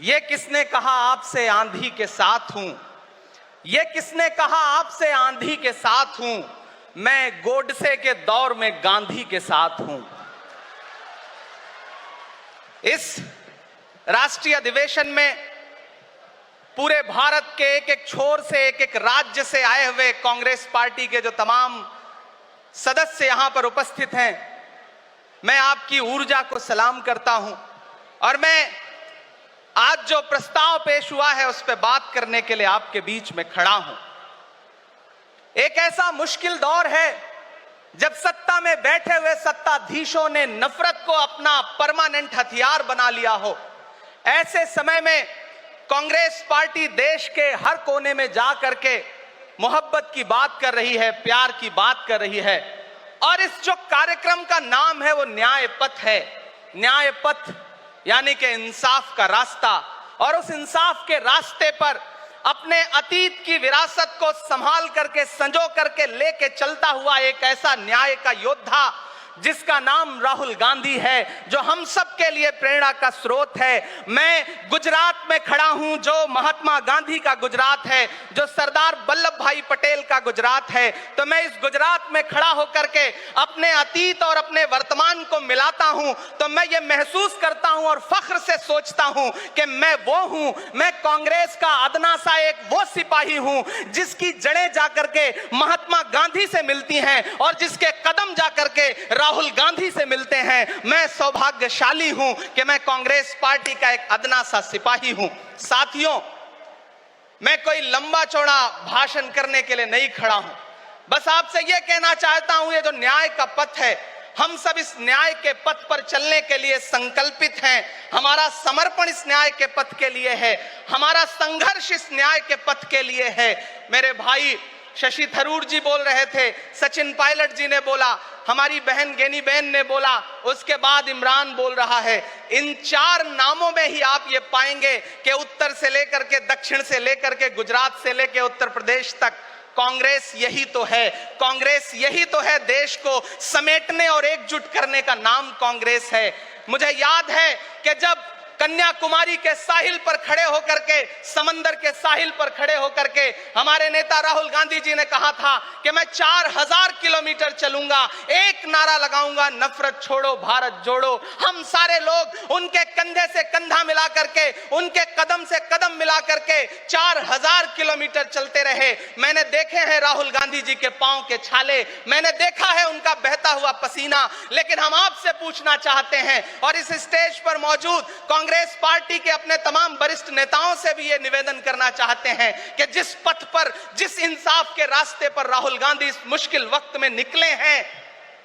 ये किसने कहा आपसे आंधी के साथ हूं? ये किसने कहा आपसे आंधी के साथ हूं? मैं गोडसे के दौर में गांधी के साथ हूं। इस राष्ट्रीय अधिवेशन में पूरे भारत के एक एक छोर से, एक एक राज्य से आए हुए कांग्रेस पार्टी के जो तमाम सदस्य यहां पर उपस्थित हैं, मैं आपकी ऊर्जा को सलाम करता हूं और मैं आज जो प्रस्ताव पेश हुआ है उस पर बात करने के लिए आपके बीच में खड़ा हूं। एक ऐसा मुश्किल दौर है जब सत्ता में बैठे हुए सत्ताधीशों ने नफरत को अपना परमानेंट हथियार बना लिया हो। ऐसे समय में कांग्रेस पार्टी देश के हर कोने में जा करके मोहब्बत की बात कर रही है, प्यार की बात कर रही है और इस जो कार्यक्रम का नाम है वो न्याय पथ है। न्याय पथ यानी कि इंसाफ का रास्ता, और उस इंसाफ के रास्ते पर अपने अतीत की विरासत को संभाल करके, संजो करके लेके चलता हुआ एक ऐसा न्याय का योद्धा जिसका नाम राहुल गांधी है, जो हम सब के लिए प्रेरणा का स्रोत है। मैं गुजरात में खड़ा हूं, जो महात्मा गांधी का गुजरात है, जो सरदार वल्लभ भाई पटेल का गुजरात है। तो मैं इस गुजरात में खड़ा होकर के अपने अतीत और अपने वर्तमान को मिलाता हूं तो मैं ये महसूस करता हूं और फख्र से सोचता हूं कि मैं वो हूं, मैं कांग्रेस का अदना सा एक वो सिपाही हूं जिसकी जड़ें जाकर के महात्मा गांधी से मिलती हैं और जिसके कदम जाकर के राहुल गांधी से मिलते हैं। मैं सौभाग्यशाली हूं कि मैं कांग्रेस पार्टी का एक अदना सा सिपाही हूं। साथियों, मैं कोई लंबा चौड़ा भाषण करने के लिए नहीं खड़ा हूं, बस आपसे यह कहना चाहता हूं, ये जो न्याय का पथ है, हम सब इस न्याय के पथ पर चलने के लिए संकल्पित हैं। हमारा समर्पण इस न्याय के पथ के लिए है, हमारा संघर्ष इस न्याय के पथ के लिए है। मेरे भाई शशि थरूर जी बोल रहे थे, सचिन पायलट जी ने बोला, हमारी बहन गेनी बहन ने बोला, उसके बाद इमरान बोल रहा है। इन चार नामों में ही आप ये पाएंगे कि उत्तर से लेकर के, दक्षिण से लेकर के, गुजरात से लेकर उत्तर प्रदेश तक कांग्रेस यही तो है। कांग्रेस यही तो है, देश को समेटने और एकजुट करने का नाम कांग्रेस है। मुझे याद है कि जब कन्याकुमारी के साहिल पर खड़े होकर के, समंदर के साहिल पर खड़े होकर के हमारे नेता राहुल गांधी जी ने कहा था कि मैं 4000 किलोमीटर चलूंगा, एक नारा लगाऊंगा, नफरत छोड़ो भारत जोड़ो। हम सारे लोग उनके कंधे से कंधा मिला करके, उनके कदम से कदम मिला करके 4000 किलोमीटर चलते रहे। मैंने देखे हैं राहुल गांधी जी के पांव के छाले, मैंने देखा है उनका बहता हुआ पसीना। लेकिन हम आपसे पूछना चाहते हैं और इस स्टेज पर मौजूद कांग्रेस पार्टी के अपने तमाम वरिष्ठ नेताओं से भी ये निवेदन करना चाहते हैं कि जिस पथ पर, जिस इंसाफ के रास्ते पर राहुल गांधी इस मुश्किल वक्त में निकले हैं,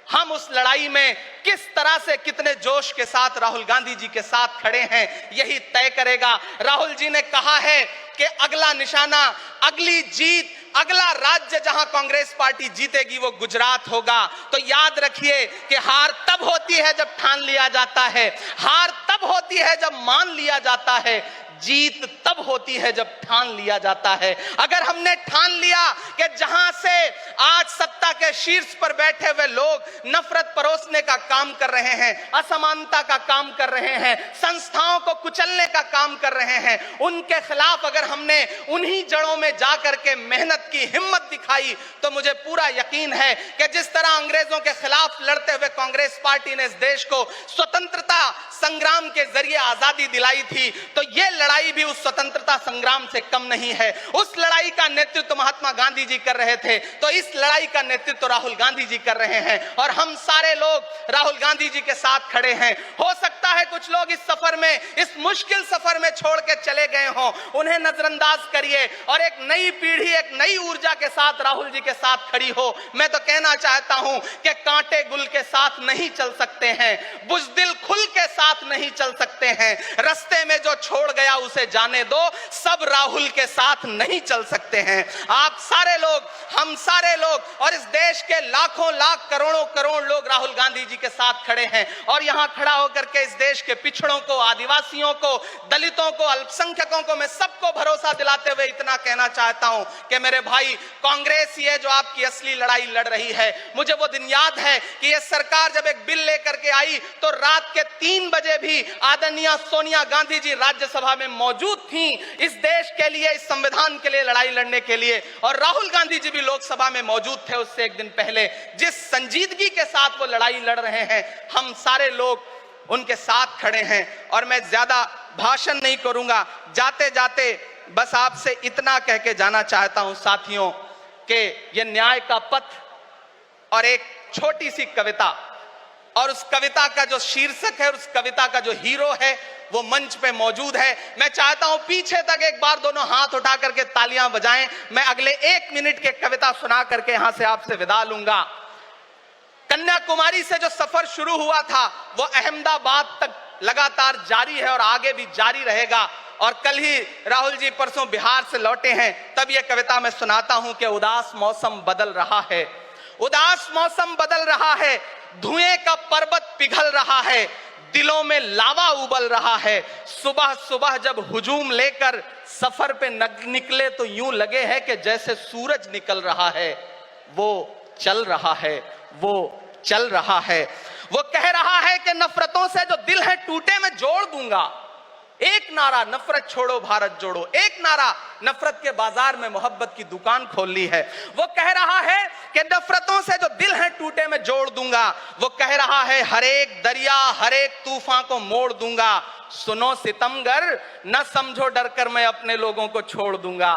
हम उस लड़ाई में किस तरह से, कितने जोश के साथ राहुल गांधी जी के साथ खड़े हैं, यही तय करेगा। राहुल जी ने कहा है कि अगला निशाना, अगली जीत, अगला राज्य जहां कांग्रेस पार्टी जीतेगी वो गुजरात होगा। तो याद रखिए कि हार तब होती है जब ठान लिया जाता है, हार तब होती है जब मान लिया जाता है, जीत तब होती है जब ठान लिया जाता है। अगर हमने ठान लिया कि जहां से आज सत्ता के शीर्ष पर बैठे हुए लोग नफरत परोसने का काम कर रहे हैं, असमानता का काम कर रहे हैं, संस्थाओं को कुचलने का काम कर रहे हैं, उनके खिलाफ अगर हमने उन्हीं जड़ों में जाकर के मेहनत की, हिम्मत दिखाई, तो मुझे पूरा यकीन है कि जिस तरह अंग्रेजों के खिलाफ लड़ते हुए कांग्रेस पार्टी ने इस देश को स्वतंत्रता संग्राम के जरिए आजादी दिलाई थी, तो ये लड़ाई भी उस स्वतंत्रता संग्राम से कम नहीं है। उस लड़ाई का नेतृत्व महात्मा गांधी जी कर रहे थे, तो इस लड़ाई का नेतृत्व राहुल गांधी जी कर रहे हैं और हम सारे लोग राहुल गांधी जी के साथ खड़े हैं। हो सकता है कुछ लोग इस सफर में, इस मुश्किल सफर में छोड़ के चले गए हों, उन्हें नजरअंदाज करिए और एक नई पीढ़ी, एक नई ऊर्जा के साथ राहुल जी के साथ खड़ी हो। मैं तो कहना चाहता हूं कि कांटे गुल के साथ नहीं चल सकते हैं, बुज़दिल खुल के साथ नहीं चल सकते हैं, रास्ते में जो छोड़ गया उसे जाने दो, सब राहुल के साथ नहीं चल सकते हैं। आप सारे लोग, हम सारे लोग और इस देश के लाखों लाख करोड़ों करोड़ लोग राहुल गांधी जी के साथ खड़े हैं। और यहां खड़ा होकर के इस देश के पिछड़ों को, आदिवासियों को, दलितों को, अल्पसंख्यकों को मैं सबको भरोसा दिलाते हुए इतना कहना चाहता हूं कि मेरे भाई, कांग्रेस ये जो आपकी असली लड़ाई लड़ रही है। मुझे वो दिन याद है कि ये सरकार जब एक बिल लेकर के आई तो रात के 3 बजे भी आदरणीय सोनिया गांधी जी राज्यसभा में मौजूद थी इस देश के लिए, इस संविधान के लिए लड़ाई लड़ने के लिए। और राहुल गांधी जी भी लोकसभा में मौजूद थे उससे एक दिन पहले। जिस संजीदगी के साथ वो लड़ाई लड़ रहे हैं, हम सारे लोग उनके साथ खड़े हैं। और मैं ज्यादा भाषण नहीं करूंगा, जाते जाते बस आपसे इतना कह के जाना चाहता हूं साथियों कि ये न्याय का पथ और एक छोटी सी कविता, और उस कविता का जो शीर्षक है, उस कविता का जो हीरो है वो मंच पे मौजूद है। मैं चाहता हूं पीछे तक एक बार दोनों हाथ उठा करके तालियां बजाएं। मैं अगले 1 मिनट के कविता सुना करके यहां से आपसे विदा लूंगा। कन्याकुमारी से जो सफर शुरू हुआ था वो अहमदाबाद तक लगातार जारी है और आगे भी जारी रहेगा। और कल ही राहुल जी परसों बिहार से लौटे हैं, तब यह कविता मैं सुनाता हूं कि उदास मौसम बदल रहा है, उदास मौसम बदल रहा है, धुएं का पर्वत पिघल रहा है, दिलों में लावा उबल रहा है। सुबह सुबह जब हुजूम लेकर सफर पे निकले तो यूं लगे है कि जैसे सूरज निकल रहा है। वो चल रहा है, वो चल रहा है। वो कह रहा है कि नफरतों से जो दिल है टूटे मैं जोड़ दूंगा। एक नारा नफरत छोड़ो भारत जोड़ो, एक नारा नफरत के बाजार में मोहब्बत की दुकान खोल ली है। वो कह रहा है कि नफरतों से जो दिल है टूटे मैं जोड़ दूंगा। वो कह रहा है हर एक दरिया, हर एक तूफान को मोड़ दूंगा। सुनो सितमगर, न समझो डर कर मैं अपने लोगों को छोड़ दूंगा।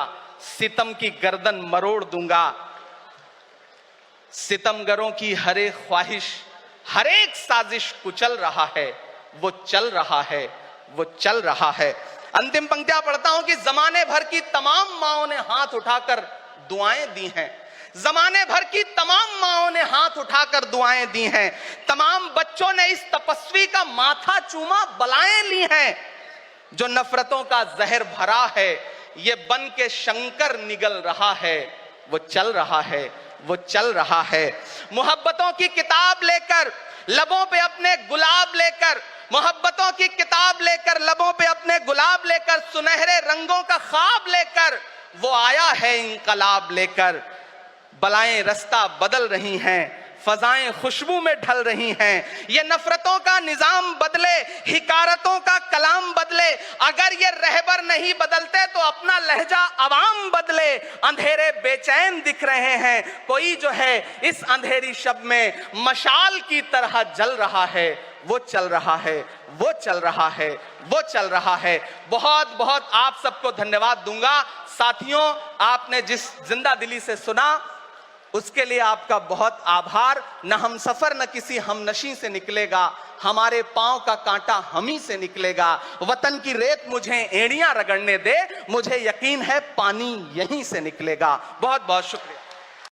सितम की गर्दन मरोड़ दूंगा। सितमगरों की हर एक ख्वाहिश, हर एक साजिश कुचल रहा है। वो चल रहा है, वो चल रहा है। अंतिम पंक्तियां पढ़ता हूं कि जमाने भर की तमाम माओं ने हाथ उठाकर दुआएं दी हैं। जमाने भर की तमाम माओं ने हाथ उठाकर दुआएं दी हैं। तमाम बच्चों ने इस तपस्वी का माथा चूमा, बलाएं ली हैं। जो नफरतों का जहर भरा है, ये बन के शंकर निगल रहा है। वो चल रहा है, वो चल रहा है। मोहब्बतों की किताब लेकर, लबों पे अपने गुलाब लेकर, मोहब्बतों की किताब लेकर, लबों पे अपने गुलाब लेकर, सुनहरे रंगों का ख्वाब लेकर वो आया है इंकलाब लेकर। बलाएं रास्ता बदल रही हैं, फजाएं खुशबू में ढल रही हैं। ये नफरतों का निजाम बदले, हिकारतों का कलाम बदले। अगर ये रहबर नहीं बदलते तो अपना लहजा अवाम बदले। अंधेरे बेचैन दिख रहे हैं, कोई जो है इस अंधेरी शब में मशाल की तरह जल रहा है। वो चल रहा है, वो चल रहा है, वो चल रहा है। बहुत बहुत आप सबको धन्यवाद दूंगा। साथियों, आपने जिस जिंदा दिली से सुना उसके लिए आपका बहुत आभार। न हम सफर न किसी हमनशी से निकलेगा, हमारे पांव का कांटा हम ही से निकलेगा। वतन की रेत मुझे एड़ियां रगड़ने दे, मुझे यकीन है पानी यहीं से निकलेगा। बहुत बहुत शुक्रिया।